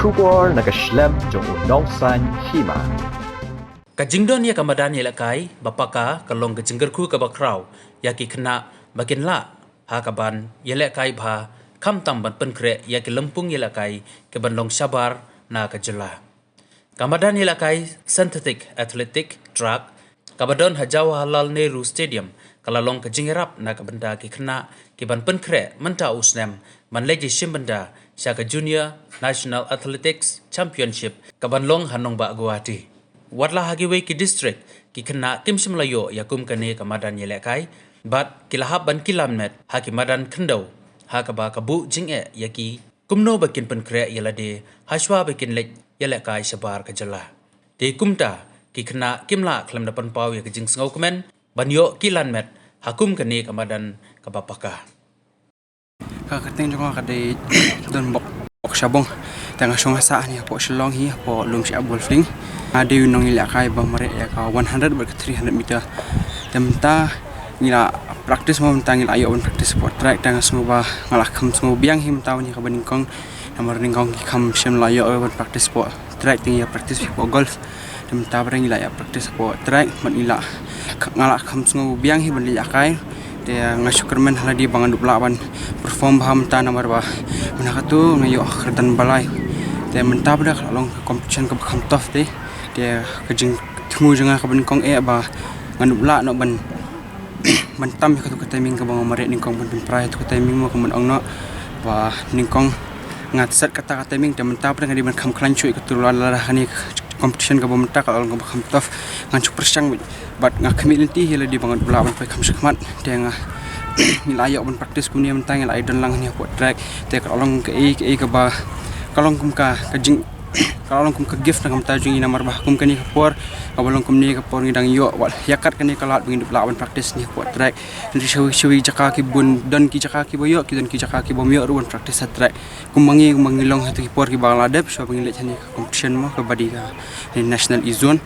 Shubor nakaslem jong unongsan hima. Kajingdon ya kamadan ya lakai bapaka kalong kajinggerku ka bakraw yaki kena bakin la ha kaban ya lakai bha kam tamban penkre yaki lempung ya lakai ke bandong sabar na kajela. Kamadan ya lakai synthetic athletic track kabadon hajawa halal Nehru Stadium kalalong kajingerap na kabanda ki kena ki ban penkre menta usnem man leji simbenda syaka Junior National Athletics Championship kabanlong hanong ba Guwahati. Watlah hagiwe ki district ki kena kim simlayo yakum kane kamadan yelekai bat kilahab ban kilamnet haki madan kendau hakaba kabu jinge yaki kumno bakin penkre yelade haswa bakin lek yelekai sabar kajala de kumta ki kena kimla klam dapan pau ya kijing sngau kemen banyo kilanmet hakum kane kamadan kabapaka Kakateng jong kadai don bok sabong tengah song sa ni po shlong hi po lum si abul fling ada yunong ila kai ba mare ya ka 100 ber 300 meter temta ngila practice mo tangil ayo on practice sport track tengah semua ngalah kham semua biang him taw ni ka baningkong namar ningkong kham sem la yo on practice sport track ting ya practice po golf temta bareng ila ya practice sport track man ila ngalah kham semua biang hi ban ila kai dia ngasukermen haladi bangan duplawan perform baham ta namar ba menakatu ngayo kerdan balai dia mentap dah long competition ke bakam tof dia kejing temu jengah ke benkong ba ngandupla no ban mentam ke tu timing ke bang maret ningkong ban prai tu timing mo ke men ongno ba ningkong ngat set kata timing dia mentap dah ngadi ban kam klancuy ke tu lalah ni competition ke bang mentak kalau ke bakam tof ngancuk persang bat ngakmit nanti hela di bangan dula ban pai kam sekmat dia ngah nilayo ban practice kunia mentang ngai don lang ni pot track te kalong ke ke ba kalong kum ka kajing kalong kum ka gift ngam ta jungi namar bah kum kani kapor kabalong kum ni kapor ngidang yo wal yakat kani kalat bingin dula ban practice ni pot track nanti shawi jaka ki bun don ki jaka ki boyo ki don ki jaka ki bomyo ruan practice track kum mangilong hatu ki por ki bangladep so bingin le chani competition mo ka badi ka national izon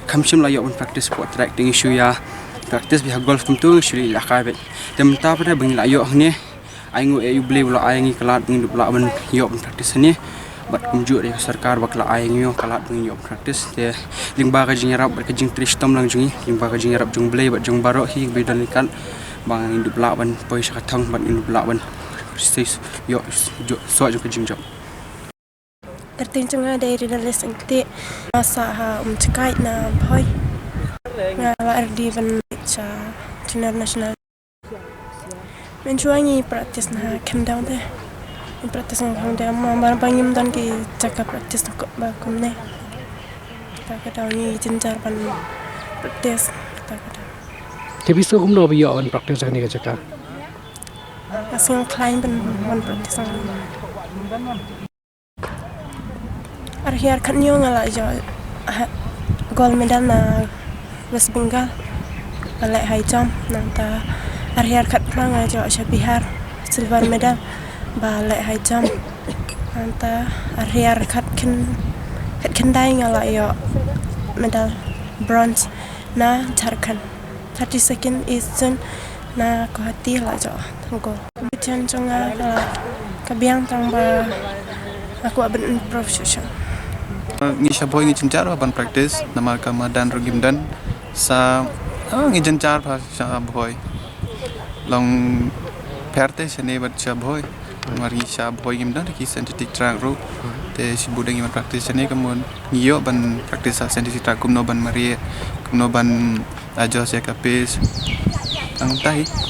kamsim layo ban practice pot track ting isu ya practice biha golf kum tu isu la ka be tem ta pada bingin layo ni aingu e ble bula aingi kalat bingin dula ban yo ban practice ni bat kumju dari sarkar bakla aingi yo kalat bingin yo practice te lingba ka jingarap ka jing tristom lang jungi lingba ka jingarap jung ble bat jung baro hi be dan kan bang dula ban poi sakathang ban dula ban practice yo so ka jing job tertinggal dari dalam sengti masa cekai na boy ngalar di benca junior national mencuangi praktis na kendang deh praktis na kendang mambar pangim dan ki jaga praktis kok bakum ne kita kedawi jenjar pan praktis kita kedang tapi so kumno biyo on praktis ni ka jaga asing klaim pan praktis Akhir kanyo ngala jo gold medal na West Bengal balai high jump nanta akhir kat plang jo Bihar silver medal balai high jump nanta akhir kat kendai ngala yo medal bronze na Jharkhand 32nd Asian na Guwahati la jo tanggo competition jonga kabiang tang ba aku abang professional ngi shaboy ngi chinchar ban practice namar kamadan rogimdan sa ngi chinchar pha shaboy long perte sene bat shaboy mari shaboy gimdan ki synthetic track ro te sibudeng ban practice sene kamun ngiyo ban practice synthetic track kumno ban mari kumno ban ajo se kapes ang tahi